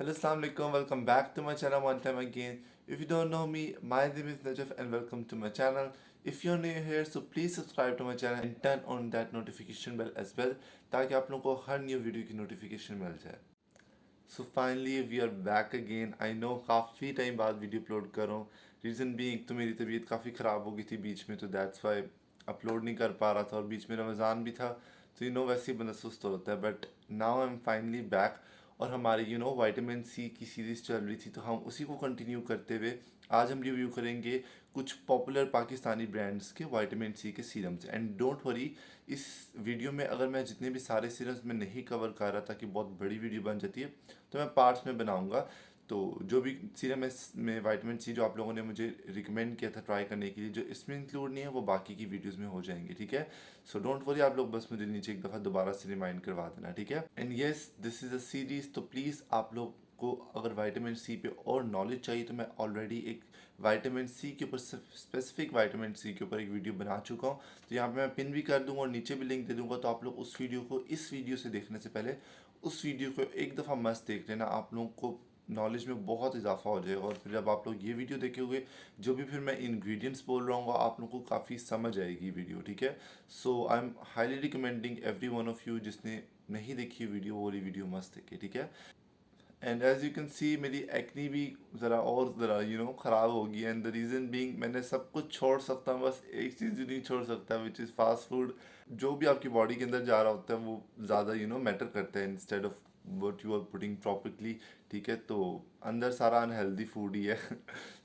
Hello, Assalamu alaikum. Welcome back to my channel one time again. If you don't know me, my name is Najaf and welcome to my channel. If you're new here, so please subscribe to my channel and turn on that notification bell as well ताकि आप लोगों को हर new video की notification मिल जाए. So finally we are back again. I know काफ़ी time बाद वीडियो अपलोड कर रहा हूँ. रीज़न भी एक तो मेरी तबीयत काफ़ी ख़राब हो गई थी बीच में, तो दैट्स वाई अपलोड नहीं कर पा रहा था और बीच में रमज़ान भी था, तो वैसे ही बंदा सुस्त होता है. But now I am finally back. और हमारी विटामिन सी की सीरीज़ चल रही थी, तो हम उसी को कंटिन्यू करते हुए आज हम रिव्यू करेंगे कुछ पॉपुलर पाकिस्तानी ब्रांड्स के विटामिन सी के सीरम्स. एंड डोंट वरी, इस वीडियो में अगर मैं जितने भी सारे सीरम्स में नहीं कवर कर रहा था कि बहुत बड़ी वीडियो बन जाती है, तो मैं पार्ट्स में बनाऊंगा. तो जो भी सीरम में विटामिन सी जो आप लोगों ने मुझे रिकमेंड किया था ट्राई करने के लिए, जो इसमें इंक्लूड नहीं है वो बाकी की वीडियोस में हो जाएंगे. ठीक है, सो डोंट वरी, आप लोग बस मुझे नीचे एक दफ़ा दोबारा से रिमाइंड करवा देना. ठीक है, and yes, this is a series. तो प्लीज़ आप लोग को अगर विटामिन सी पे और नॉलेज चाहिए, तो मैं ऑलरेडी एक विटामिन सी के ऊपर, स्पेसिफिक विटामिन सी के ऊपर एक वीडियो बना चुका हूँ. तो यहाँ पे मैं पिन भी कर दूंगा और नीचे भी लिंक दे दूंगा. तो आप लोग उस वीडियो को इस वीडियो से देखने से पहले उस वीडियो को एक दफ़ा मस्त देख लेना. आप लोगों को नॉलेज में बहुत इजाफा हो जाएगा. और फिर जब आप लोग ये वीडियो देखे जो भी फिर मैं इंग्रेडिएंट्स बोल रहा हूँ, आप लोगों को काफ़ी समझ आएगी वीडियो. ठीक है, so I am highly recommending every one of you जिसने नहीं देखी वीडियो, वो वाली वीडियो मस्त देखे. ठीक है, and as you can see मेरी एक्नी भी ज़रा ख़राब होगी. एंड द रीज़न बीइंग, मैंने सब कुछ छोड़ सकता हूँ, बस एक चीज़ ही नहीं छोड़ सकता, विच इज़ फास्ट फूड. जो भी आपकी बॉडी के अंदर जा रहा होता है वो ज़्यादा मैटर करता है instead of what you are putting properly. ठीक है, तो अंदर सारा अनहेल्दी फूड ही है.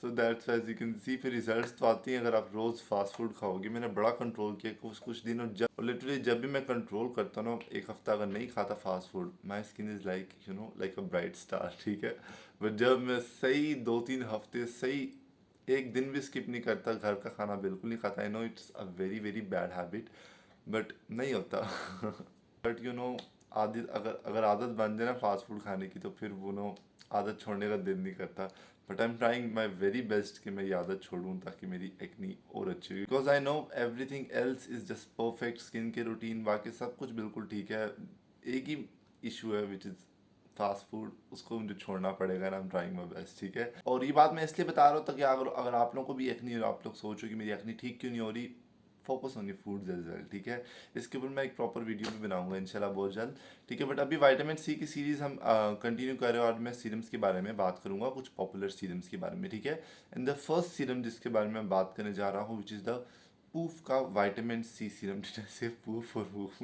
So that's as you can see फिर रिजल्ट्स तो आती हैं अगर आप रोज़ फास्ट फूड खाओगे. मैंने बड़ा कंट्रोल किया कुछ कुछ दिन, और जब लिटरली जब भी मैं कंट्रोल करता हूँ ना, एक हफ्ता अगर नहीं खाता fast food, my skin is like like a bright star. ठीक है, बट जब मैं सही 2-3 हफ्ते सही एक दिन भी स्किप नहीं करता, घर का खाना बिल्कुल नहीं खाता, I know it's a very very bad habit, but नहीं होता. बट आदत अगर अगर आदत बन जाए ना फास्ट फूड खाने की, तो फिर वो आदत छोड़ने का दिल नहीं करता. But I am trying my very best कि मैं ये आदत छोड़ूं ताकि मेरी एक्नी और अच्छी हो. Because I know everything else is just perfect. Skin के रूटीन बाकी सब कुछ बिल्कुल ठीक है, एक ही इशू है विच इज़ फास्ट फूड. उसको मुझे छोड़ना पड़ेगा ना. I am trying my best. ठीक है, और ये बात मैं इसलिए बता रहा हूँ ताकि अगर अगर आप लोगों को भी एक्नी हो, आप लोग सोचो कि मेरी एक्नी ठीक क्यों नहीं हो रही, focus on your foods as well. ठीक है, इसके ऊपर मैं एक प्रॉपर वीडियो भी बनाऊंगा इंशाल्लाह बहुत जल्द. ठीक है, बट अभी विटामिन सी की सीरीज हम कंटिन्यू कर रहे हैं और मैं सीरम्स के बारे में बात करूंगा, कुछ पॉपुलर सीरम्स के बारे में. ठीक है, एंड द फर्स्ट सीरम जिसके बारे में मैं बात करने जा रहा हूँ, विच इज़ द पूफ का विटामिन सी सीरम. से पूफ और वूफ.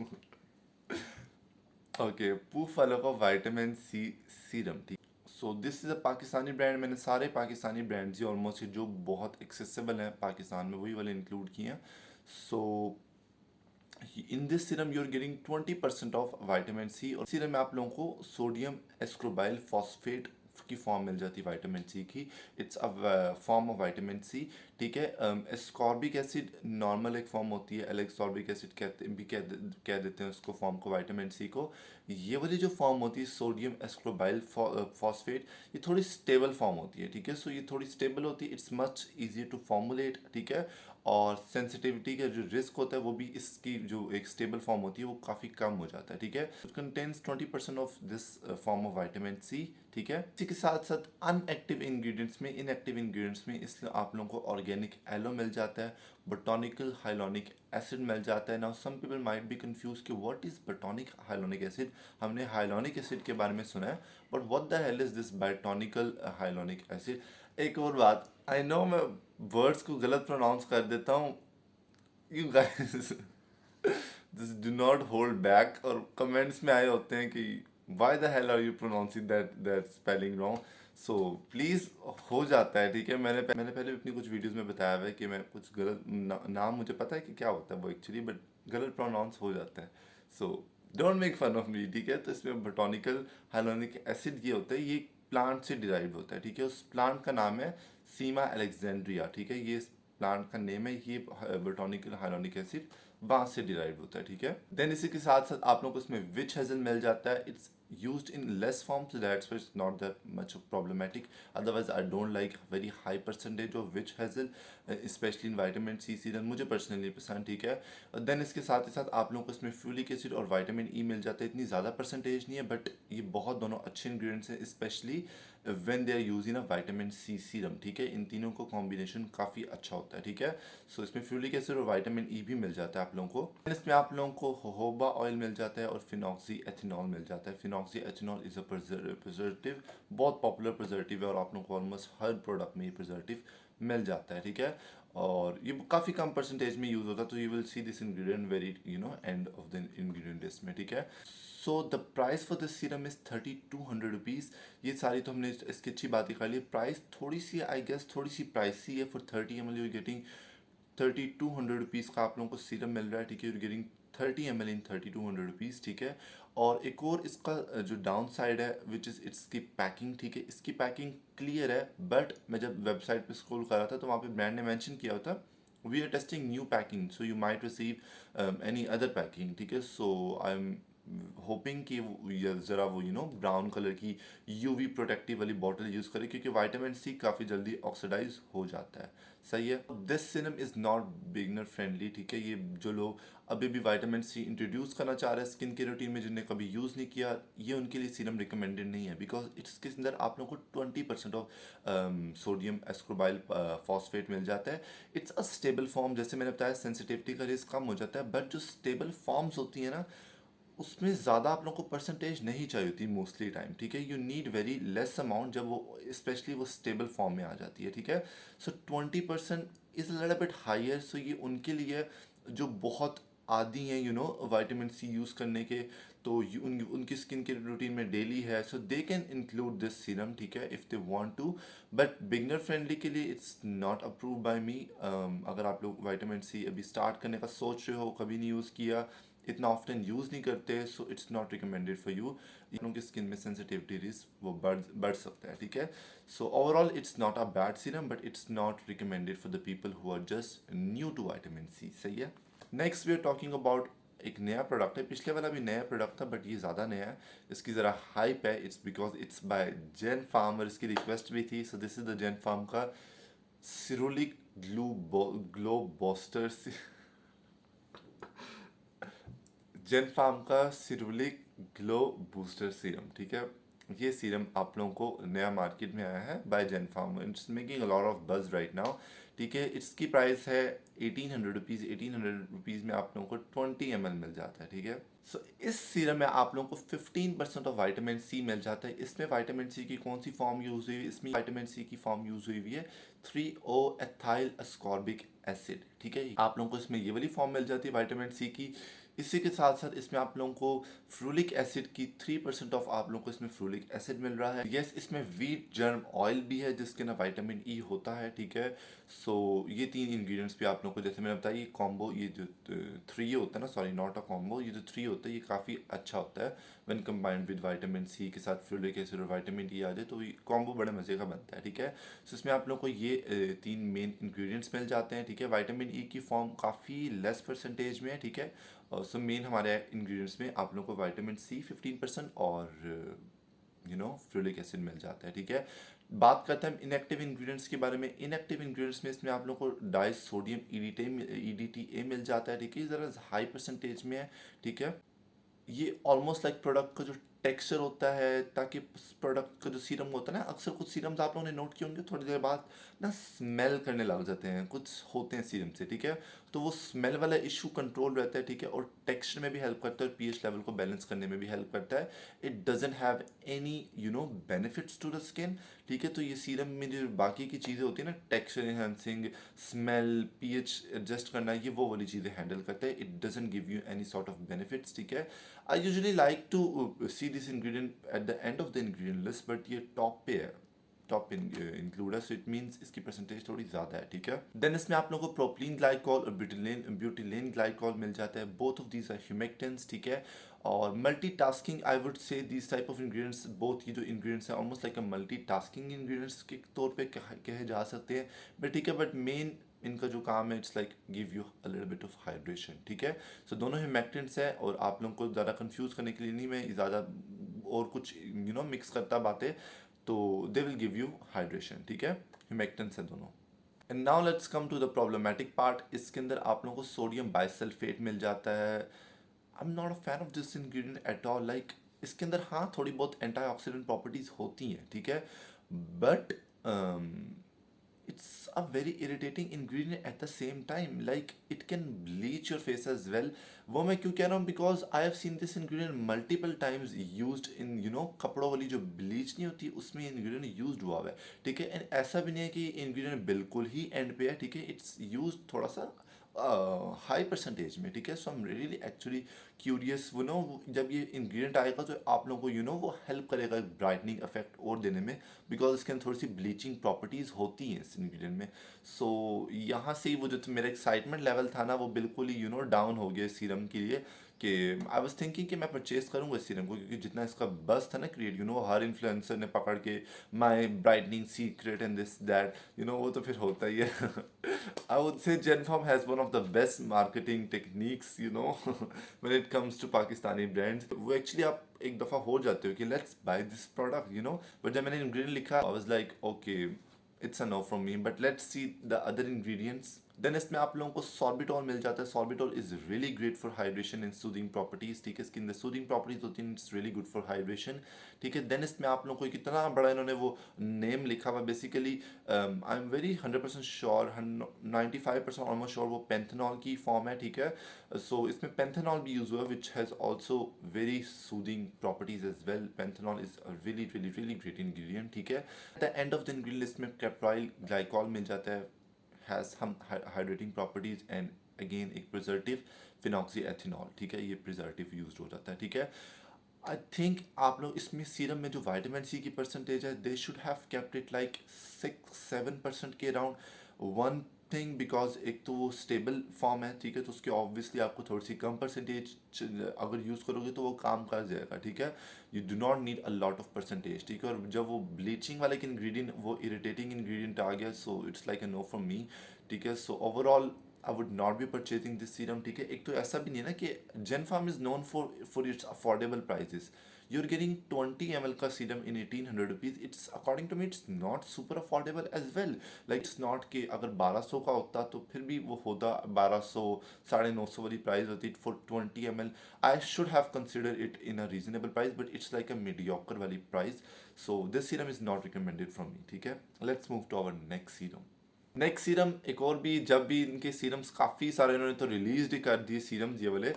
ओके, पूफ वालों का विटामिन सी सीरम. ठीक, so this is a Pakistani brand. मैंने सारे पाकिस्तानी ब्रांड्स ही ऑलमोस्ट जो बहुत एक्सेसिबल हैं पाकिस्तान में, वही वाले इंक्लूड किए हैं. So in this serum you are getting 20% of vitamin C. और सीरम में आप लोगों को सोडियम एस्क्रोबाइल फॉस्फेट की फॉर्म मिल जाती है विटामिन सी की. It's a form of vitamin C. ठीक है, एस्कॉर्बिक एसिड नॉर्मल एक फॉर्म होती है, एलेक्सॉर्बिक एसिड कह देते हैं उसको, फॉर्म को विटामिन सी को. ये वाली जो फॉर्म होती है सोडियम एस्क्रोबाइल फॉस्फेट, ये थोड़ी स्टेबल फॉर्म होती है. ठीक है, सो ये थोड़ी स्टेबल होती है, it's much easier to formulate. ठीक है, और सेंसिटिविटी का जो रिस्क होता है वो भी इसकी जो एक स्टेबल फॉर्म होती है वो काफ़ी कम हो जाता है. ठीक है, it contains 20% of this form of vitamin C. ठीक है, इसी के साथ साथ अनएक्टिव इंग्रेडिएंट्स में, इनएक्टिव इंग्रेडिएंट्स में इसलिए आप लोगों को ऑर्गेनिक एलो मिल जाता है, बोटॉनिकल हाइलोनिक एसिड मिल जाता है. Now some people might be confuse कि what is botanic hyaluronic acid. हमने हाइलोनिक एसिड के बारे में सुना है, but what the hell is this botanical hyaluronic acid. एक और बात, आई नो मैं वर्ड्स को गलत प्रोनाउंस कर देता हूँ. You guys this do not hold back. और कमेंट्स में आए होते हैं कि why the hell are you pronouncing that spelling wrong. So please, हो जाता है. ठीक है, मैंने पहले भी अपनी कुछ वीडियोस में बताया हुआ है कि मैं कुछ गलत नाम मुझे पता है कि क्या होता है वो एक्चुअली, बट गलत प्रोनाउंस हो जाता है. So don't make fun of me. ठीक है, तो इसमें बोटॉनिकल हाइलोनिक एसिड ये होता है, ये प्लांट से डिराइव होता है. ठीक है, उस प्लांट का नाम है सीमा अलेक्जेंड्रिया. ठीक है, ये प्लांट का नेम है. ये बोटॉनिकल हाइलोनिक एसिड बांस से डिराइव होता है. ठीक है, देन इसी के साथ साथ आप लोग को इसमें विच हेजल मिल जाता है. It's used in less form, so that's why it's not that much of problematic. Otherwise I don't like very high percentage of witch hazel, especially in vitamin C serum, मुझे पर्सनली पसंद, ठीक है। Then इसके साथ ही साथ आप लोगों को इसमें फ्यूलिक एसिड और विटामिन ई मिल जाता है, इतनी ज़्यादा परसेंटेज नहीं है, बट ये बहुत दोनों अच्छे इंग्रेडिएंट्स हैं, specially when they are using a vitamin C serum, ठीक है। इन तीनों को कॉम्बिनेशन काफ़ी अच्छा होता है, ठीक है। सो इसमें फ्यूलिक एसिड और विटामिन ई भी मिल जाता है आप लोगों को। इसमें आप लोगों को जोजोबा ऑयल मिल जाता है और फिनॉक्सी एथेनॉल मिल जाता है। Phenoxy ethanol is a preservative, बहुत पॉपुलर प्रिजर्वेटिव है और आप लोगों को ऑलमोस्ट हर प्रोडक्ट में ये प्रिजर्वेटिव मिल जाता है, ठीक है। और ये काफ़ी कम परसेंटेज में यूज़ होता है, तो you will see this ingredient very and of the ingredient list में, ठीक है। So the price for this serum is 3200 rupees. ये सारी तो हमने इसकी अच्छी बात ही कर ली। प्राइस थोड़ी सी आई गेस थोड़ी सी प्राइसी है। For 30 ml you getting 3200 rupees का आप लोगों को सीरम मिल रहा है, ठीक है। You getting 30 ml in 3200 rupees, ठीक है। और एक और इसका जो डाउन साइड है विच इज़ इसकी पैकिंग, ठीक है। इसकी पैकिंग क्लियर है, बट मैं जब वेबसाइट पे स्क्रॉल कर रहा था तो वहाँ पे ब्रांड ने मेंशन किया होता we are testing new packing, so you might receive any other packing, ठीक है। सो आई एम होपिंग कि ज़रा वो ब्राउन कलर की यूवी प्रोटेक्टिव वाली बॉटल यूज़ करें, क्योंकि विटामिन सी काफ़ी जल्दी ऑक्सीडाइज हो जाता है, सही है। This serum is not beginner friendly, ठीक है। ये जो लोग अभी भी विटामिन सी इंट्रोड्यूस करना चाह रहे हैं स्किन के रूटीन में, जिन्हें कभी यूज़ नहीं किया, ये उनके लिए सीरम रिकमेंडेड नहीं है, बिकॉज इसके अंदर आप लोगों को 20% ऑफ सोडियम एस्कोबाइल फॉस्फेट मिल जाता है। इट्स अ स्टेबल फॉर्म, जैसे मैंने बताया सेंसिटिविटी का रिस्क कम हो जाता है, बट जो स्टेबल फॉर्म्स होती है ना उसमें ज़्यादा आप लोगों को परसेंटेज नहीं चाहिए होती मोस्टली टाइम, ठीक है। You need very less amount जब वो स्पेशली वो स्टेबल फॉर्म में आ जाती है, ठीक है। सो 20% इज़ लिटिल बिट हायर, सो ये उनके लिए जो बहुत आदी हैं विटामिन सी यूज़ करने के, तो उनकी स्किन के रूटीन में डेली है, so they can include this serum, ठीक है, if they want to. But beginner friendly के लिए it's not approve by me. अगर आप लोग विटामिन सी अभी स्टार्ट करने का सोच रहे हो, कभी नहीं यूज़ किया, इतना ऑफ्टन यूज़ नहीं करते, so it's not recommended for you. लोगों की स्किन में सेंसिटिविटी रिस्क वो बढ़ सकता है, ठीक है। So overall it's not a bad serum, but it's not recommended for the people who are just new to vitamin C, सही है। Next we are talking about एक नया प्रोडक्ट है। पिछले वाला भी नया प्रोडक्ट था, बट ये ज़्यादा नया है, इसकी ज़रा हाइप है। It's because it's by Gen Pharm और इसकी रिक्वेस्ट भी थी। So this is the Gen Pharm का सिरोलिक ग्लो बॉस्टर, जेन फार्म का सिरुलिक ग्लो बूस्टर सीरम, ठीक है। ये सीरम आप लोगों को नया मार्केट में आया है by Gen Pharm, it's making a lot of buzz right now, ठीक है। इसकी प्राइस है 1800 रुपीज़। 1800 रुपीज़ में आप लोगों को 20 ml मिल जाता है, ठीक है। सो इस सीरम में आप लोगों को 15% ऑफ विटामिन सी मिल जाता है। इसमें विटामिन सी की कौन सी फॉर्म यूज़ हुई है? इसमें विटामिन सी की फॉर्म यूज़ हुई हुई है 3O एथाइल अस्कॉर्बिक एसिड, ठीक है। आप लोगों को इसमें ये वाली फॉर्म मिल जाती है विटामिन सी की। इसी के साथ साथ इसमें आप लोगों को फ्रूलिक एसिड की 3% ऑफ आप लोगों को इसमें फ्रूलिक एसिड मिल रहा है। यस, इसमें वीट जर्म ऑयल भी है जिसके ना विटामिन ई होता है, ठीक है। सो ये तीन इंग्रेडिएंट्स भी आप लोगों को, जैसे मैंने बताया, ये कॉम्बो, ये जो थ्री होता है ना, सॉरी नॉट अ कॉम्बो, ये जो थ्री होता है ये काफ़ी अच्छा होता है when combined with vitamin C के साथ फ्रूलिक एसिड और विटामिन ई आ जाए तो ये कॉम्बो बड़े मज़े का बनता है, ठीक है। सो इसमें आप लोगों को ये तीन मेन इंग्रेडिएंट्स मिल जाते हैं, ठीक है। विटामिन ई की फॉर्म काफ़ी लेस परसेंटेज में है, ठीक है। सो मेन हमारे इंग्रेडिएंट्स में आप लोगों को विटामिन सी 15% और फ्यूलिक एसिड मिल जाता है, ठीक है। बात करते हैं हम इनएक्टिव इंग्रेडिएंट्स के बारे में। इनएक्टिव इंग्रेडिएंट्स में इसमें आप लोगों को डाई सोडियम ईडीटीए मिल जाता है, ठीक है। ज़रा हाई परसेंटेज में है, ठीक है। ये ऑलमोस्ट लाइक प्रोडक्ट का जो टेक्सचर होता है, ताकि प्रोडक्ट का जो सीरम होता है ना, अक्सर कुछ सीरम्स आप लोगों ने नोट किए होंगे थोड़ी देर बाद ना स्मेल करने लग जाते हैं, कुछ होते हैं सीरम से, ठीक है। तो वो स्मेल वाला इशू कंट्रोल रहता है, ठीक है। और टेक्सचर में भी हेल्प करता है और पीएच लेवल को बैलेंस करने में भी हेल्प करता है। It doesn't have any benefits to the skin, ठीक है। तो ये सीरम में जो बाकी की चीज़ें होती है ना, texture enhancing, smell, pH adjust करना, ये वो वाली चीज़ें हैंडल करता है। It doesn't give you any sort of benefits, ठीक है। I usually like to see this ingredient at the end of the ingredient list, but ये टॉप पे है, टॉप इंक्लूड है, सो इट मीन्स इसकी परसेंटेज थोड़ी ज़्यादा है, ठीक है। देन इसमें आप लोगों को प्रोपलीन ग्लाइकॉल और ब्यूटिलेन ग्लाइकॉल मिल जाता है। Both of these are humectants, ठीक है। और multitasking, I would say these type of ingredients, both ये जो इंग्रेडिएंट्स हैं almost like a multitasking ingredients के तौर पे कहे जा सकते हैं, बट ठीक है। बट मेन इनका जो काम है it's like give you a little bit of hydration, ठीक है। सो दोनों ह्यूमेक्टेंट्स हैं और आप लोगों को ज़्यादा कंफ्यूज करने के लिए नहीं मैं ज़्यादा और कुछ मिक्स करता बातें, तो they will give you hydration, ठीक है। ह्यूमेक्टेंस है दोनों। And now let's come to the problematic part. इसके अंदर आप लोगों को सोडियम बाइसल्फेट मिल जाता है। I am not a fan of this ingredient at all. Like इसके अंदर हाँ थोड़ी बहुत एंटीऑक्सीडेंट प्रॉपर्टीज होती हैं, ठीक है, but it's a very irritating ingredient at the same time. Like it can bleach your face as well. वो मैं क्यों कह रहा हूँ, because I have seen this ingredient multiple times used in कपड़ों वाली जो bleach नहीं होती उसमें ingredient used हुआ है, ठीक है। एंड ऐसा भी नहीं है कि ingredient बिल्कुल ही एंड पे है, ठीक है, इट्स used थोड़ा सा हाई परसेंटेज में, ठीक है। So I am really actually curious, जब ये इंग्रेडिएंट आएगा तो आप लोगों को वो हेल्प करेगा ब्राइटनिंग इफेक्ट और देने में, बिकॉज इसके अंदर थोड़ी सी ब्लीचिंग प्रॉपर्टीज होती हैं इस इंग्रेडिएंट में। सो यहाँ से ही वो जो मेरा एक्साइटमेंट लेवल था ना वो बिल्कुल ही डाउन हो गया सीरम के लिए, कि आई वाज थिंकिंग कि मैं परचेज करूंगा इस सीरम को, क्योंकि जितना इसका बस था ना क्रिएट, हर इन्फ्लुएंसर ने पकड़ के my brightening secret and this that, वो तो फिर होता ही है। I would say Jenpharm has one of the best marketing techniques when it comes to Pakistani brands. वो एक्चुअली आप एक दफ़ा हो जाते हो कि let's buy this product, but जब मैंने इंग्रेडिएंट लिखा I was like okay it's a no from me, but let's see the other ingredients. Then इसमें आप लोगों को सॉर्बिटॉल मिल जाता है। Sorbitol is really great for hydration and soothing properties, ठीक है, इसके अंदर सूदिंग प्रॉपर्टीज होती हैं, it's really good for hydration, ठीक है। देन इसमें आप लोगों को कितना बड़ा इन्होंने वो नेम लिखा हुआ, basically I am very 100% sure, 95% almost sure वो पेंथेनॉल की फॉर्म है, ठीक है। सो इसमें पेंथेनॉल भी यूज हुआ which has also very soothing properties as well. Panthenol is a really really really great ingredient, ठीक है। At the end of the ingredient list में कैप्राइल ग्लाइकॉल मिल जाता है, हैज़ हम हाइड्रेटिंग प्रॉपर्टीज एंड अगेन एक preservative phenoxyethanol, ठीक है, ये प्रिजर्वेटिव यूज हो जाता है, ठीक है। आई थिंक आप लोग इसमें सीरम में जो विटामिन सी की परसेंटेज है they should have kept it like 6-7% के अराउंड। वन थिंग, बिकॉज एक तो वो स्टेबल फॉर्म है, ठीक है, तो उसके ऑब्वियसली आपको थोड़ी सी कम परसेंटेज अगर यूज़ करोगे तो वो काम कर जाएगा, ठीक है। You do not need a lot of percentage, ठीक है। और जब वो ब्लीचिंग वाला एक इंग्रेडिएंट वो इरिटेटिंग इंग्रेडिएंट आ गया, so it's like a no from me, ठीक है। So overall I would not be purchasing this serum, ठीक है। एक तो ऐसा भी नहीं है ना कि Jenpharm is known for its affordable prices. You are getting 20 ml का serum in 1800 rupees. It's according to me it's not super affordable as well. Like it's not कि अगर 1200 का होता तो फिर भी वो होता 1200, 950 वाली प्राइस होती for 20 ml। I should have consider it in a reasonable price, but it's like a mediocre वाली price. So this serum is not recommended from me, ठीक है। Let's move to our next serum. Next serum एक और भी, जब भी इनके serums काफ़ी सारे इन्होंने तो रिलीज ही कर दिए सीरम्स ये वाले,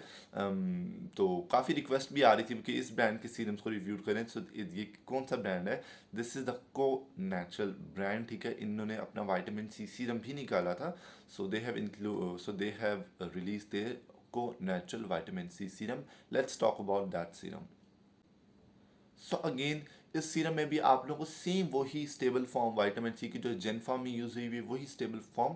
तो काफ़ी रिक्वेस्ट भी आ रही थी कि इस ब्रांड के सीरम्स को रिव्यू करें। सो ये कौन सा ब्रांड है, दिस इज़ द को नेचुरल ब्रांड, ठीक है। इन्होंने अपना विटामिन सी सीरम भी निकाला था। So they have release their को natural vitamin C serum. Let's talk about that serum. So again इस सीरम में भी आप लोगों को सेम वही स्टेबल फॉर्म विटामिन सी की जो जेन फॉर्म में यूज हुई हुई है वही स्टेबल फॉर्म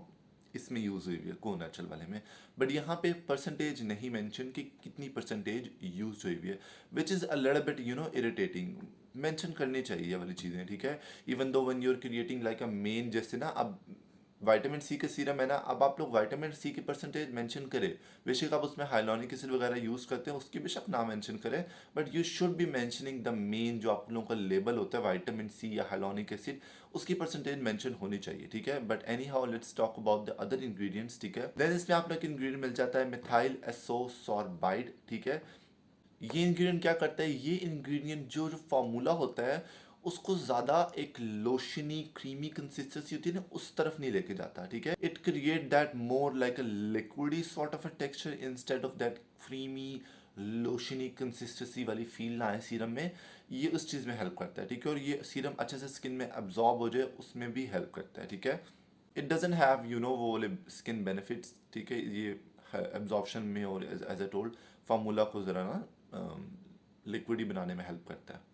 इसमें यूज हुई हुई है को नेचुरल वाले में। बट यहाँ पे परसेंटेज नहीं मेंशन कि कितनी परसेंटेज यूज हुई हुई है, which is a little bit irritating. Mention करनी चाहिए ये वाली चीज़ें, ठीक है। Even though when you are creating like a main, जैसे ना अब विटामिन सी का सीरम है ना, अब आप लोग विटामिन सी की परसेंटेज मेंशन करें, बेशक आप उसमें हाइलोनिक एसिड वगैरह यूज़ करते हैं उसकी बेशक ना मेंशन करें, but you should be mentioning the main जो आप लोगों का लेबल होता है विटामिन सी या हाइलोनिक एसिड, उसकी परसेंटेज मेंशन होनी चाहिए, ठीक है। But any how let's talk about the other ingredients, ठीक है। देन इसमें आप लोग इंग्रेडिएंट मिल जाता है मिथाइल एसोसॉर्बाइड, ठीक है। ये इंग्रेडिएंट क्या करता है, ये इंग्रेडिएंट जो फार्मूला होता है उसको ज़्यादा एक लोशनी क्रीमी कंसिस्टेंसी होती है ना उस तरफ नहीं लेके जाता, ठीक है। It create that more like a liquidy sort of a texture instead of that creamy lotiony consistency वाली फील ना है सीरम में, ये उस चीज़ में हेल्प करता है, ठीक है। और ये सीरम अच्छे से स्किन में अब्जॉर्ब हो जाए उसमें भी हेल्प करता है, ठीक है। इट डजन हैव वो वाले स्किन बेनिफिट्स, ठीक है, ये एब्जॉर्प्शन में और एज ए टोल्ड फार्मूला को ज़रा ना लिक्विड ही बनाने में हेल्प करता है।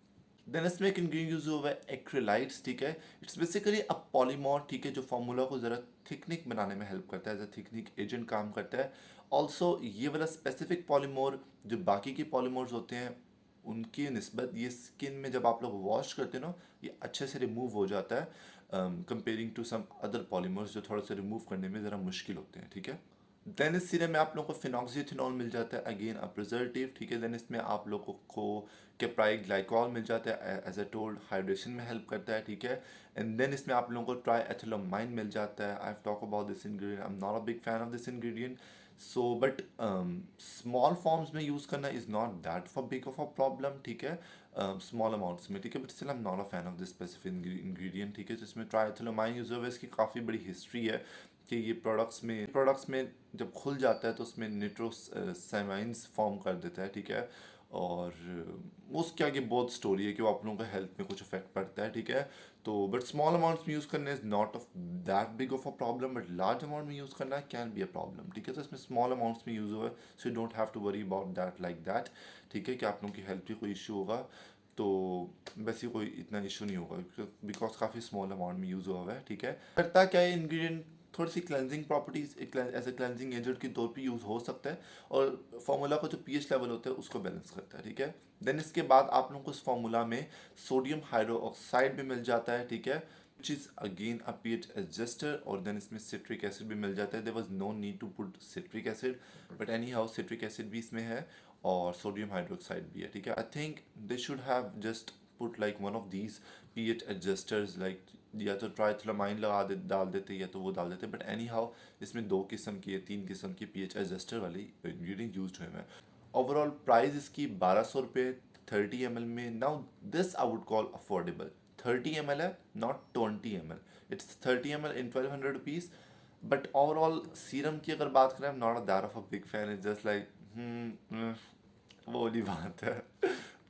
देन इसमें एक इंग्रेडिएंट यूज हुआ है एक्रेलाइट्स, ठीक है। इट्स बेसिकली अ पॉलीमर, ठीक है, जो फार्मूला को ज़रा थिकनिक बनाने में हेल्प करता है, एज अ थिकनिक एजेंट काम करता है। ऑल्सो ये वाला स्पेसिफिक पॉलीमर जो बाकी के पॉलीमर्स होते हैं उनकी निस्बत ये स्किन में जब आप लोग वॉश करते हैं ना ये अच्छे से रिमूव हो जाता है comparing to some other polymers जो थोड़ा सा रिमूव करने में ज़रा मुश्किल होते हैं, ठीक है। देन इस सीरम में आप लोगों को फिनॉक्सीएथिनॉल मिल जाता है, अगेन अ प्रिजर्वेटिव, ठीक है। देन इसमें आप लोगों को कैप्राइल ग्लाइकॉल मिल जाता है, एज ए टोल्ड हाइड्रेशन में हेल्प करता है, ठीक है। एंड देन इसमें आप लोगों को ट्राई एथिलोमाइन मिल जाता है। I have talk about this ingredient, I am not a big fan of this ingredient, so but small forms में यूज़ करना is not that for big of a problem, ठीक है, स्मॉल अमाउंट्स में, ठीक है। But still I am not a fan of this specific ingredient, ठीक है। जिसमें ट्राइएथिलोमाइन यूज़ हुआ है, इसकी काफ़ी बड़ी हिस्ट्री है कि ये प्रोडक्ट्स में जब खुल जाता है तो उसमें निट्रोसामाइंस फॉर्म कर देता है, ठीक है। और उसके आगे बहुत स्टोरी है कि वो आप लोगों का हेल्थ में कुछ इफेक्ट पड़ता है, ठीक है। तो बट स्मॉल अमाउंट्स में यूज़ करना is not of that big of a problem, but large amount में यूज़ करना कैन बी अ प्रॉब्लम, ठीक है। तो इसमें स्मॉल अमाउंट्स में यूज़ हुआ है, so you don't have to worry about that like that, ठीक है, कि आप लोगों की हेल्थ में कोई इशू होगा तो वैसे कोई इतना इशू नहीं होगा, बिकॉज काफ़ी स्मॉल अमाउंट में यूज़ हुआ है, ठीक है। करता क्या है इंग्रेडिएंट, थोड़ी सी cleansing properties as a cleansing agent के तौर पे यूज़ हो सकता है, और फार्मूला का जो पीएच लेवल होता है उसको बैलेंस करता है, ठीक है। देन इसके बाद आप लोगों को इस फार्मूला में सोडियम हाइड्रोक्साइड भी मिल जाता है, ठीक है, which is again a pH adjuster, और देन इसमें सिट्रिक एसिड भी मिल जाता है। There was no need to put citric acid, but anyhow citric acid भी इसमें है और सोडियम हाइड्रोक्साइड भी है, ठीक है। I think they should have just put like one of these pH adjusters, like या तो ट्राइथिलामाइन डाल देते या तो वो डाल देते, बट एनी हाउ इसमें 2 किस्म की 3 किस्म की पीएच एडजस्टर वाली इंग्रेडिएंट यूज हुए हैं। ओवरऑल प्राइस इसकी 1200 रुपये 30 ml में। Now this I would call affordable, 30 ml है, not 20 ml, it's 30 ml in 1200 rupees. But overall serum की अगर बात करें, not a that of a big fan, is just like वो वाली बात है,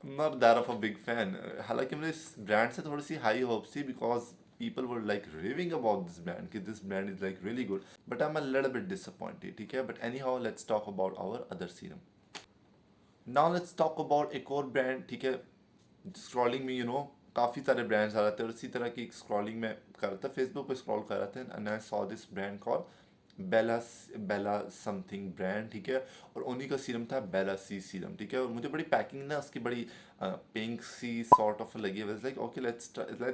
not that of a big fan. हालांकि मुझे इस ब्रांड से थोड़ी सी हाई होप्स थी, because people were like raving about this brand कि this brand is like really good, but I'm a little bit disappointed, ठीक है। but anyhow let's talk about our other serum. Now let's talk about एक और brand, ठीक है। Scrolling में काफ़ी सारे ब्रांड्स आ रहे थे, और इसी तरह की स्क्रॉलिंग में कर रहा था, फेसबुक पे स्क्रॉल कर रहा था, and I saw this brand call Bella Bella something brand, ठीक है। और उन्हीं का सीरम था बेला सी सीरम, ठीक है। और मुझे बड़ी पैकिंग ना उसकी बड़ी पिंक सी सॉर्ट ऑफ लगी है, like okay let's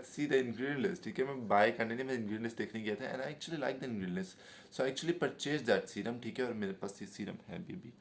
see the ingredient list, ठीक है। मैं बाय करने नहीं, मैं इंग्रेडिएंट लिस्ट देखने गया था, and I actually like the ingredient list, so I actually purchase that serum, ठीक है। और मेरे पास ये सीरम है भी,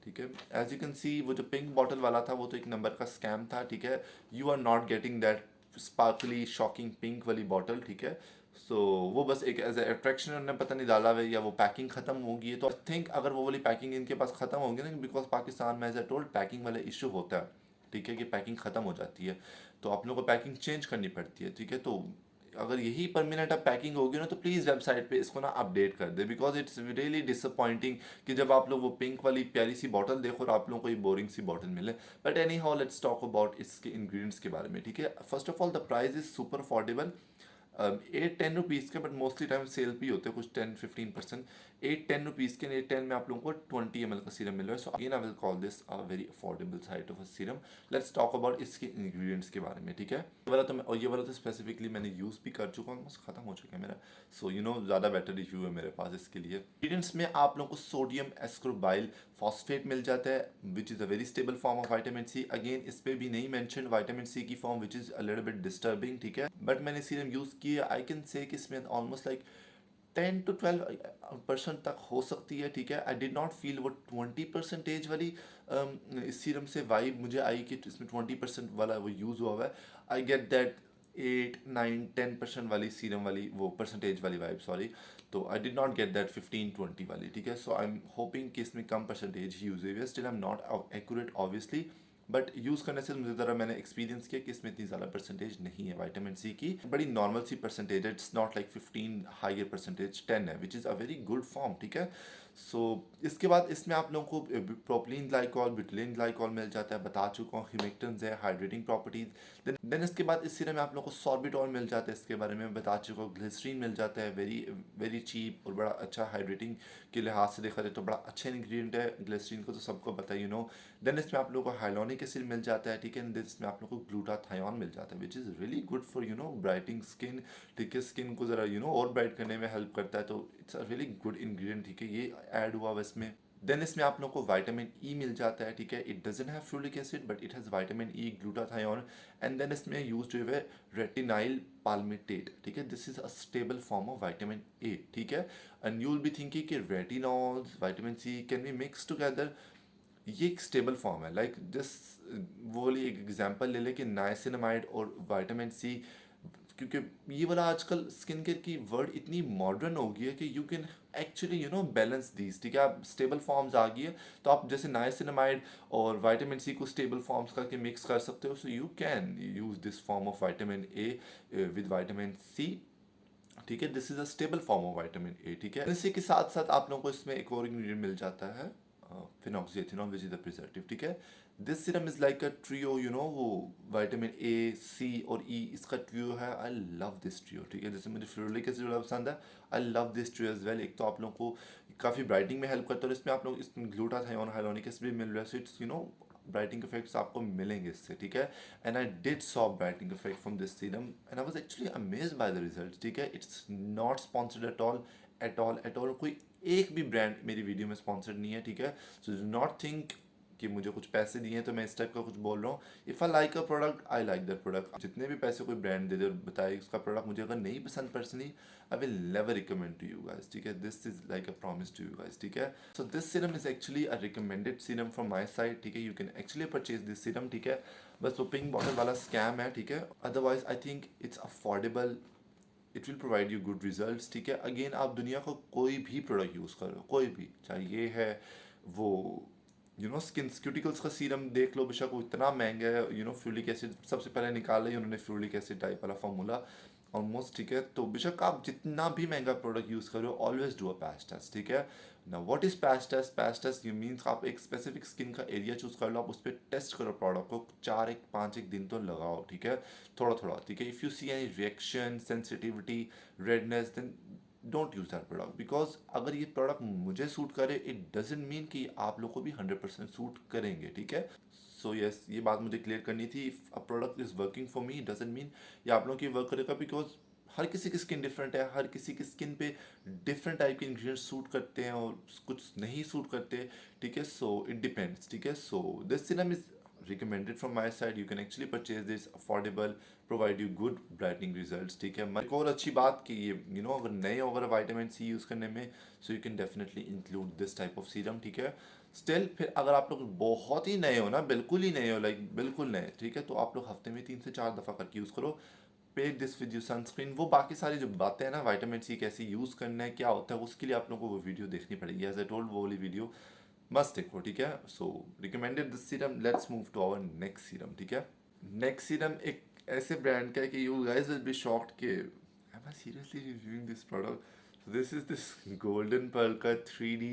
ठीक है। एज यू कैन सी वो जो पिंक बॉटल वाला था वो तो एक नंबर का स्कैम था, ठीक है। You are not getting that sparkly shocking pink वाली बॉटल, ठीक है। सो वो बस एक एज अट्रैक्शन उन्होंने पता नहीं डाला हुआ, या वो पैकिंग खत्म होगी है, तो आई थिंक अगर वो वाली पैकिंग इनके पास खत्म होगी ना, बिकॉज पाकिस्तान में एज ए टोल्ड पैकिंग वाला इशू होता है, ठीक है, कि पैकिंग खत्म हो जाती है, तो आप लोगों को पैकिंग चेंज करनी पड़ती है, ठीक है। तो अगर यही परमानेंट अब पैकिंग होगी ना, तो प्लीज़ वेबसाइट पे इसको ना अपडेट कर दे, बिकॉज इट्स रियली डिसअपॉइंटिंग कि जब आप लोग वो पिंक वाली प्यारी सी बॉटल देखो और आप लोगों को ये बोरिंग सी बॉटल मिले। But any how let's talk about इसके इंग्रेडिएंट्स के बारे में, ठीक है। First of all the price is super affordable, 8-10 rupees के, बट मोस्टली टाइम सेल भी होते हैं कुछ 10-15%। 8-10 रुपीज़ के, 8-10 में आप लोगों को 20 ml का सीरम मिल रहा है, so again I will call this a very affordable side of a serum. Let's talk about इसके इंग्रेडिएंट्स के बारे में, ठीक है। ये वाला तो स्पेसिफिकली मैंने यूज़ भी कर चुका हूँ, ऑलमोस्ट खत्म हो चुका है मेरा, सो ज़्यादा बेटर रिव्यू है मेरे पास इसके लिए। इंग्रेडिएंट्स में आप लोगों को सोडियम एस्कोर्बाइल फॉस्फेट मिल जाता है, which is a very stable form of vitamin C. Again इस पर भी नहीं मैंशन विटामिन सी की form, which is a little bit disturbing, ठीक है। बट मैंने सीरम यूज़ किया, आई कैन से कि इसमें ऑलमोस्ट लाइक 10-12% तक हो सकती है, ठीक है। आई डिड नॉट फील वो 20% वाली इस सीरम से वाइब मुझे आई कि इसमें 20% वाला वो यूज़ हुआ हुआ है। आई गेट दैट 8-9-10% वाली सीरम वाली वो परसेंटेज वाली वाइब, सॉरी। तो I did not get that 15-20 वाली, ठीक है। सो आई एम होपिंग कि इसमें कम परसेंटेज ही यूज हुई है, still I am not accurate obviously, but use करने से मुझे ज़रा मैंने एक्सपीरियंस किया कि इसमें इतनी ज़्यादा परसेंटेज नहीं है विटामिन सी की, बड़ी नॉर्मल सी परसेंटेज है, it's not like 15 higher percentage 10 है, which is a very good form, ठीक है। सो इसके बाद इसमें आप लोगों को प्रोपिलीन ग्लाइकॉल ब्यूटिलीन ग्लाइकॉल मिल जाता है, बता चुका हूँ, ह्यूमेक्टेंस है, हाइड्रेटिंग प्रॉपर्टीज। देन इसके बाद इस सीरम में आप लोगों को सॉर्बिटॉल मिल जाता है, इसके बारे में मैं बता चुका हूँ। ग्लिसरीन मिल जाता है, वेरी वेरी चीप और बड़ा अच्छा, हाइड्रेटिंग के लिहाज से देखा जाए तो बड़ा अच्छा इंग्रेडिएंट है। ग्लिसरीन को तो सबको पता है, देन इसमें आप लोगों को हाइलोनिक एसिड मिल जाता है, ठीक है। देन इसमें आप लोगों को ग्लूटाथायोन मिल जाता है, which is really good for brightening skin, ठीक है। स्किन को ज़रा और ब्राइट करने में हेल्प करता है, तो it's a really good ingredient, ठीक है। ये ऐड हुआ हुआ इसमें। देन इसमें आप लोग को विटामिन ई मिल जाता है, ठीक है। It doesn't have ferulic acid but it has vitamin E, glutathione, and then इसमें यूज हुए रेटिनाइल पाल्मिटेट, ठीक है। This is a stable form of vitamin A, ठीक है। And you will be thinking कि retinols, vitamin C can be mix together. ये एक stable form है, लाइक दिस, वो वाली एक एग्जांपल ले ले कि नाइसिनामाइड और विटामिन सी, क्योंकि ये वाला आजकल स्किन केयर की वर्ड इतनी मॉडर्न हो गई है कि you can actually balance these, ठीक है। आप स्टेबल फॉर्म्स आ गई है, तो आप जैसे नाइसिनामाइड और विटामिन सी को स्टेबल फॉर्म्स करके मिक्स कर सकते हो। So you can use this form of vitamin A with vitamin C, ठीक है। This is a stable form of vitamin A, ठीक है। इसी के साथ साथ आप लोगों को इसमें एक और इंग्रेडिएंट मिल जाता है, फिनॉक्सिएथिनॉल, विच इज द प्रिजर्वेटिव, ठीक है। This serum is like a trio, वो विटामिन ए, सी और ई, इसका ट्रियो है। आई लव दिस ट्रियो, ठीक है। जैसे मुझे फ्लोरिक एसिड वाला पसंद है, I love this trio as well. एक तो आप लोगों को काफ़ी ब्राइटनिंग में हेल्प करता है, और इसमें आप लोग इसमें ग्लूटाथायोन, हाइलोनिक एसिड भी मिल रहा है, सो इट्स ब्राइटनिंग इफेक्ट्स आपको मिलेंगे इससे, ठीक है। And I did saw brightening effect from this serum and I was actually amazed by the result, ठीक है। It's not sponsored at all, at all, at all. कोई एक भी ब्रांड मेरी वीडियो में स्पॉन्सर्ड नहीं है, ठीक है। सो डू नॉट थिंक कि मुझे कुछ पैसे दिए हैं तो मैं इस टाइप का कुछ बोल रहा हूँ। If I like a product, I like that product. जितने भी पैसे कोई ब्रांड दे दे और बताए उसका प्रोडक्ट मुझे अगर नहीं पसंद personally, I will never recommend to you guys, ठीक है। This is like a promise to you guys, ठीक है। So this serum is actually a recommended serum from my side, ठीक है। You can actually purchase this serum, ठीक है। बस वो पिंक बॉटल वाला स्कैम है, ठीक है। Otherwise I think it's affordable, it will provide you good results, ठीक है। अगेन आप दुनिया का कोई भी प्रोडक्ट यूज़ करो, कोई भी, चाहे ये है वो स्किन क्यूटिकल्स का सीरम देख लो, बेशक वो इतना महंगा है, फ्यूलिक एसिड सबसे पहले निकाला ही उन्होंने, फ्यूलिक एसिड टाइप वाला फॉर्मूला ऑलमोस्ट, ठीक है। तो बेशक आप जितना भी महंगा प्रोडक्ट यूज़ करो, always do a patch test, ठीक है ना। What is patch test? Patch test you means आप एक स्पेसिफिक स्किन का एरिया चूज कर लो, आप उस पर टेस्ट करो प्रोडक्ट को, 4-5 दिन तो लगाओ, ठीक है, थोड़ा थोड़ा, ठीक है। If you see any reaction, sensitivity, redness, then don't use that product, because अगर ये प्रोडक्ट मुझे सूट करे, इट डजेंट मीन कि आप लोग को भी 100% सूट करेंगे, ठीक है। सो यस, ये बात मुझे क्लियर करनी थी। If a product is working for me, doesn't mean ये आप लोग की वर्क करेगा, बिकॉज हर किसी की स्किन डिफरेंट है, हर किसी की स्किन पे डिफरेंट टाइप के इंग्रेडिएंट्स सूट करते हैं और कुछ नहीं सूट करते, ठीक है। सो इट डिपेंड्स, ठीक है। So this serum is recommended from my side. You can actually purchase this affordable, provide you good brightening results, ठीक है। एक और अच्छी बात कि ये अगर नए हो अगर विटामिन सी यूज़ करने में, सो you can definitely include this type of serum, ठीक है। स्टिल फिर अगर आप लोग बहुत ही नए हो ना, बिल्कुल ही नए हो, लाइक बिल्कुल नए, ठीक है, तो आप लोग हफ्ते में 3 से 4 दफ़ा करके यूज़ करो। Paid this with you sunscreen, वो बाकी सारी जो बातें हैं ना, विटामिन सी कैसे यूज़ करना है, क्या होता है, उसके लिए आप लोगों को वो वीडियो देखनी पड़ेगी। एज आई टोल्ड, वो वाली वीडियो मस्ट देखो, ठीक है। So recommended this serum. Let's move to our next serum, ठीक है। नेक्स्ट सीरम एक ऐसे ब्रांड का है कि you guys will be shocked कि am I seriously reviewing this product. So this is this golden pearl का 3D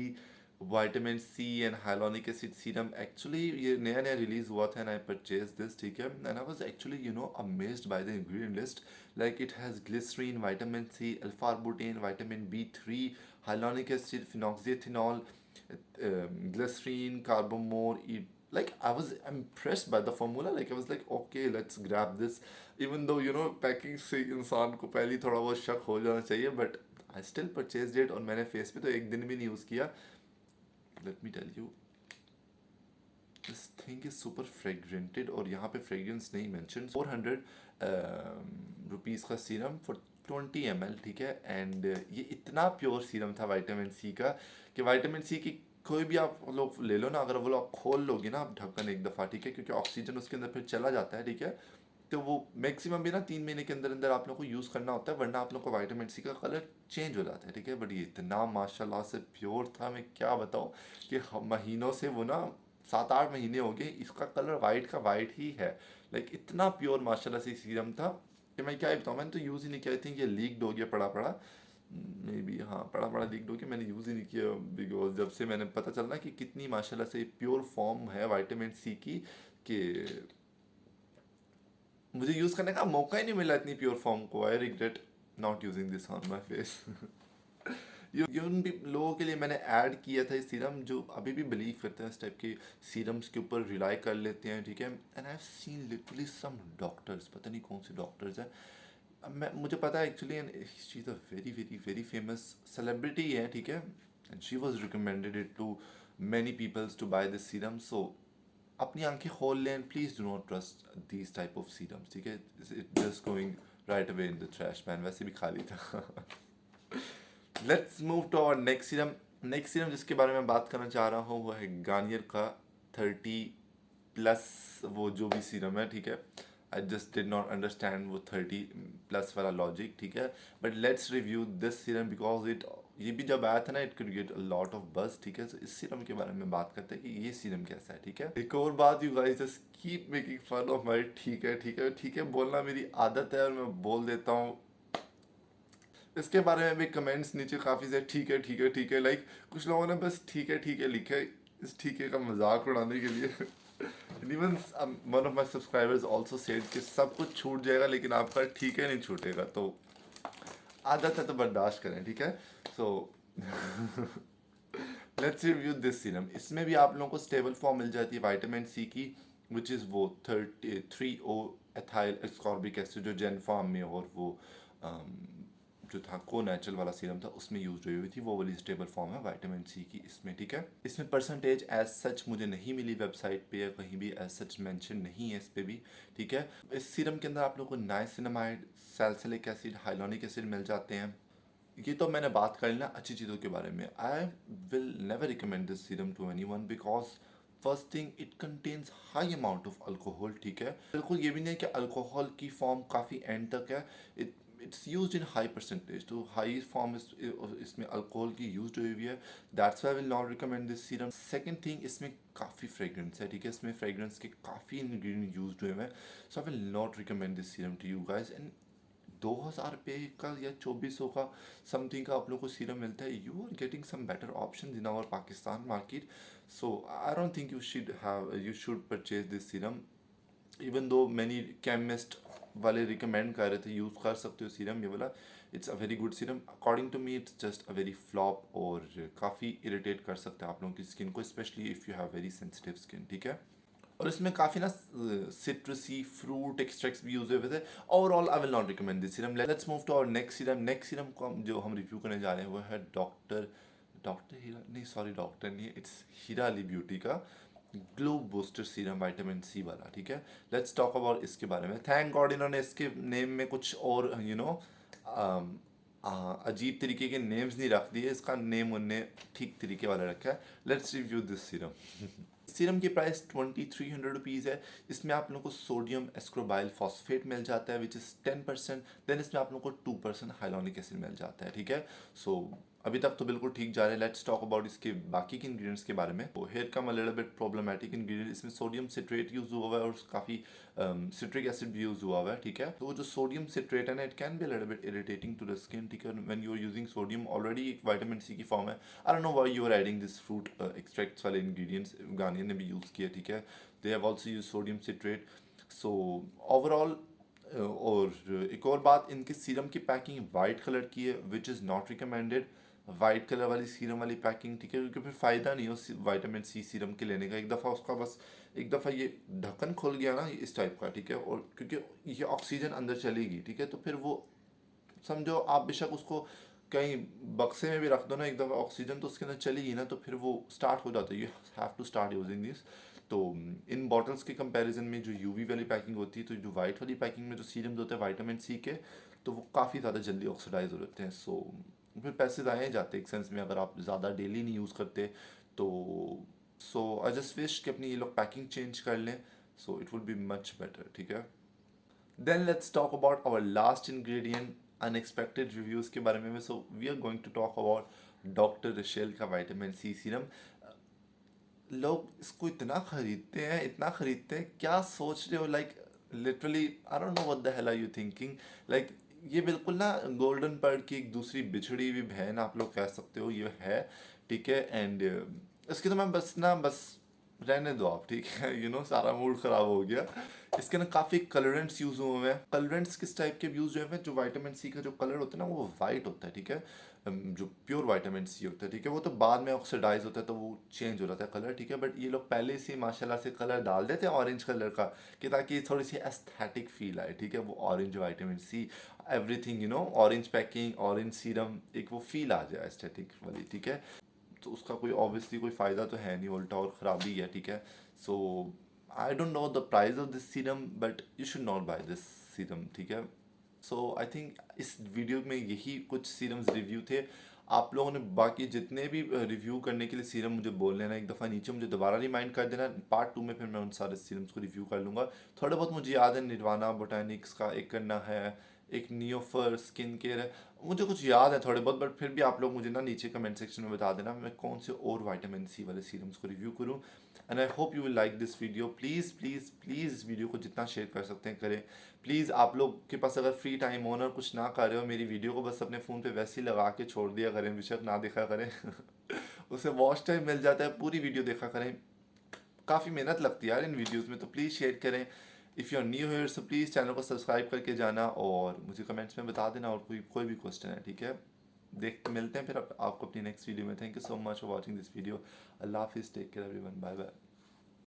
vitamin C and hyaluronic acid serum. Actually ये नया नया रिलीज हुआ था एंड आई परचेज दिस, ठीक है। And I was actually amazed by the ingredient list. Like it has glycerine, vitamin C, alpha arbutin, vitamin B3, hyaluronic acid, phenoxyethanol, glycerine, carbamore. Like I was impressed by the formula. Like I was like, okay, let's grab this. Even though packing से इंसान को पहले थोड़ा बहुत शक हो जाना चाहिए, but I still purchased it और मैंने फेस पे तो एक दिन भी नहीं यूज़ किया. Let me tell you, this thing is super fragranted और यहाँ पे fragrance नहीं mentioned. 400 रुपीज़ का सीरम for 20 ml, ठीक है। एंड ये इतना प्योर सीरम था विटामिन सी का कि विटामिन सी की कोई भी आप लोग ले लो ना, अगर वो आप खोल लोगे ना आप ढक्कन एक दफ़ा, ठीक है, क्योंकि ऑक्सीजन उसके अंदर फिर चला जाता है, ठीक है। तो वो मैक्सिमम भी ना 3 महीने के अंदर अंदर आप लोग को यूज़ करना होता है, वरना आप लोग को विटामिन सी का कलर चेंज हो जाता है, ठीक है। बट ये इतना माशाल्लाह से प्योर था, मैं क्या बताऊँ कि महीनों से वो ना 7-8 महीने हो गए, इसका कलर वाइट का वाइट ही है। लाइक इतना प्योर माशाल्लाह से सीरम था कि मैं क्या ही बताऊँ, मैंने तो यूज़ ही नहीं किया। आई थिंक ये लीक्ड हो गया पड़ा पड़ा, मे बी, हाँ, पड़ा पड़ा लीक्ड हो गया, मैंने यूज़ ही नहीं किया। बिकॉज जब से मैंने पता चला कि कितनी माशाल्लाह से प्योर फॉर्म है विटामिन सी की, कि मुझे यूज़ करने का मौका ही नहीं मिला इतनी प्योर फॉर्म को। I regret not using this on my face. ये उन भी लोगों के लिए मैंने ऐड किया था ये सीरम जो अभी भी बिलीव करते हैं इस टाइप के सीरम्स के ऊपर, रिलाई कर लेते हैं, ठीक है। And I have seen literally some doctors, पता नहीं कौन से डॉक्टर्स हैं, मुझे पता है actually, she is a very very very famous celebrity है, ठीक है। and she was recommended it to many peoples to buy this serum. So अपनी आंखें खोल लें and please do not trust these type of serums, ठीक है? It just going right away in the trash man, वैसे भी खाली था. Let's move to our next serum जिसके बारे में बात करना चाह रहा हूँ वो है गार्नियर का 30+ वो जो भी सीरम है, ठीक है? I just did not understand वो 30+ वाला लॉजिक, ठीक है? But let's review this serum because ये भी जब आया था ना it could get a lot of buzz, ठीक है? तो इस सीरम के बारे में बात करते हैं कि ये सीरम कैसा है, ठीक है? एक और बात, you guys just keep making fun of my, ठीक है ठीक है ठीक है बोलना मेरी आदत है और मैं बोल देता हूँ. इसके बारे में भी कमेंट्स नीचे काफ़ी से ठीक है ठीक है ठीक है, लाइक कुछ लोगों ने बस ठीक है लिखा है इस ठीक है का मजाक उड़ाने के लिए. Even one of my subscribers also said कि सब कुछ छूट जाएगा लेकिन आपका ठीक है नहीं छूटेगा. तो आदत है तो बर्दाश्त करें, ठीक है? So let's review this serum. इसमें भी आप लोगों को स्टेबल फॉर्म मिल जाती है विटामिन सी की, विच इज़ वो 3O एथाइल एस्कॉर्बिक एसिड जो जेन फार्म में और वो जो था को नेचुरल वाला सीरम था उसमें यूज हुई थी, वो वाली स्टेबल फॉर्म है विटामिन सी की इसमें, ठीक है? इसमें परसेंटेज एज सच मुझे नहीं मिली वेबसाइट पे या कहीं भी एज सच मेंशन नहीं है इस पे भी, ठीक है? इस सीरम के अंदर आप लोगों को niacinamide, salicylic acid, hyaluronic acid मिल जाते हैं. ये तो मैंने बात कर ली ना अच्छी चीज़ों के बारे में. I will never recommend this serum to anyone because first thing it contains high amount of alcohol, ठीक है? बिल्कुल ये भी नहीं कि अल्कोहल की फॉर्म काफ़ी एंड तक है. It's use in high percentage, तो हाई फॉर्म इसमें अल्कोहल की यूज हुई है. That's why will not recommend this serum. Second thing इसमें काफ़ी फ्रेग्रेंस है, ठीक है? इसमें फ्रेग्रेंस के काफ़ी इंग्रेडिएंट यूज हुए हैं. So I will not recommend this serum to you guys. And 2000 रुपये का या 2400 का समथिंग का आप लोग को सीरम मिलता है. You are getting some better option in our Pakistan market. So I don't think you should purchase this serum. Even though many chemist वाले रिकमेंड कर रहे थे यूज़ कर सकते हो सीरम ये वाला. It's a very good serum. According to me it's just a very flop और काफ़ी इरिटेट कर सकता है आप लोगों की स्किन को, specially if you have very sensitive skin, ठीक है? और इसमें काफ़ी ना सिट्रसी फ्रूट एक्सट्रैक्ट्स भी यूज हुए थे. Overall I will not recommend this serum. Let's move to our next serum. Next serum को जो हम रिव्यू करने जा रहे हैं वो है डॉक्टर हीरा नहीं, सॉरी डॉक्टर नहीं है, इट्स हीरा अली ब्यूटी का glow booster serum vitamin C वाला, ठीक है? लेट्स टॉक अबाउट इसके बारे में. थैंक गॉड इन्होंने इसके नेम में कुछ और अजीब तरीके के नेम्स नहीं रख दिए. इसका नेम उनने ठीक तरीके वाला रखा है. Let's review this serum. Serum की प्राइस 2300 रुपीज़ है. इसमें आप लोगों को सोडियम एस्क्रोबाइल फॉस्फेट मिल जाता है विच इज़ 10%. देन इसमें आप लोगों को 2% हाइलोनिक एसिड मिल जाता है, ठीक है? सो अभी तक तो बिल्कुल ठीक जा रहे हैं. लेट्स टॉक अबाउट इसके बाकी के इंग्रेडिएंट्स के बारे में. तो here come a little bit problematic ingredient. इसमें सोडियम सिट्रेट यूज हुआ हुआ है और काफ़ी सिट्रिक एसिड भी यूज हुआ हुआ है, ठीक है? तो वो जो सोडियम सिट्रेट है ना it can be little bit irritating to the skin, ठीक है? When you are using sodium already एक विटामिन सी की फॉर्म है. I don't know why you are adding this fruit extracts वाले इंग्रेडिएंट्स. गार्नियर ने भी यूज़ किया, ठीक है? They have also use sodium citrate. So overall और एक और बात, इनके सीरम की पैकिंग वाइट कलर की है which is not recommended. White colour वाली सीरम वाली पैकिंग, ठीक है? क्योंकि फिर फ़ायदा नहीं हो विटामिन सी सीरम के लेने का. एक दफ़ा उसका बस एक दफ़ा ये ढक्कन खुल गया ना इस टाइप का, ठीक है? और क्योंकि ये ऑक्सीजन अंदर चलेगी, ठीक है? तो फिर वो समझो आप बेशक उसको कहीं बक्से में भी रख दो ना, एक दफ़ा ऑक्सीजन तो उसके अंदर चलेगी ना, तो फिर वो स्टार्ट हो जाता है. You have to start using this. तो इन बॉटल्स के कंपैरिजन में जो यूवी वाली पैकिंग होती है, तो जो वाइट वाली पैकिंग में जो सीरम्स होते हैं विटामिन सी के, तो वो काफ़ी ज़्यादा जल्दी ऑक्सीडाइज हो जाते हैं. सो फिर पैसे ज़ाया जाते हैं एक सेंस में अगर आप ज़्यादा डेली नहीं यूज़ करते तो. सो आई जस्ट विश कि अपनी ये लोग पैकिंग चेंज कर लें. So it would be much better, ठीक है? Then let's talk about our last ingredient, unexpected reviews के बारे में. So we are going to talk about doctor Rashel का विटामिन सी सीरम. लोग इसको इतना खरीदते हैं, क्या सोच रहे हो? Like literally I don't know what the hell are you thinking. Like ये बिल्कुल ना गोल्डन बर्ड की एक दूसरी बिछड़ी हुई बहन आप लोग कह सकते हो ये है, ठीक है? एंड इसके तो मैं बस रहने दो आप, ठीक है? सारा मूड ख़राब हो गया. इसके ना काफ़ी कलरेंट्स यूज़ हुए हैं. कलरेंट्स किस टाइप के यूज़ हुए हैं? जो विटामिन सी का जो कलर होता है ना वो वाइट होता है, ठीक है? जो प्योर विटामिन सी होता है, ठीक है? वो तो बाद में ऑक्सीडाइज होता है तो वो चेंज हो जाता है कलर, ठीक है? बट ये लोग पहले से माशाल्लाह से कलर डाल देते हैं ऑरेंज कलर का कि ताकि थोड़ी सी एस्थेटिक फील आए, ठीक है? वो orange vitamin see everything orange packing, orange serum, एक वो फील आ जाए एस्थेटिक वाली, ठीक है? तो उसका कोई ऑब्वियसली कोई फ़ायदा तो है नहीं, उल्टा और ख़राबी है, ठीक है। So I don't know the price of this serum but you should not buy this serum, ठीक है। सो आई थिंक इस वीडियो में यही कुछ सीरम्स रिव्यू थे। आप लोगों ने बाकी जितने भी रिव्यू करने के लिए सीरम मुझे बोल लेना, एक दफ़ा नीचे मुझे दोबारा रिमाइंड कर देना, पार्ट 2 में फिर मैं उन सारे सीरम्स को रिव्यू कर लूँगा। थोड़ा बहुत मुझे याद है, निर्वाणा बोटैनिक्स का एक करना है, एक नियोफर स्किन केयर है, मुझे कुछ याद है थोड़े बहुत, बट फिर भी आप लोग मुझे ना नीचे कमेंट सेक्शन में बता देना मैं कौन से और विटामिन सी वाले सीरम्स को रिव्यू करूँ। And I hope you will like this video. Please please please इस वीडियो को जितना शेयर कर सकते हैं करें। प्लीज़ आप लोग के पास अगर फ्री टाइम हो ना और कुछ ना कर रहे हो, मेरी वीडियो को बस अपने फ़ोन पे वैसे ही लगा के छोड़ दिया करें, बेशक ना देखा करें उसे वॉच टाइम मिल जाता है, पूरी वीडियो देखा करें। काफ़ी मेहनत लगती है यार इन वीडियोस में, तो प्लीज़ शेयर करें। If you are new here so please channel को सब्सक्राइब करके जाना और मुझे कमेंट्स में बता देना, और कोई भी क्वेश्चन है, ठीक है। मिलते हैं फिर आपको अपनी नेक्स्ट वीडियो में। Thank you so much for watching this video. अल्लाह हाफिज़, take care everyone, bye bye.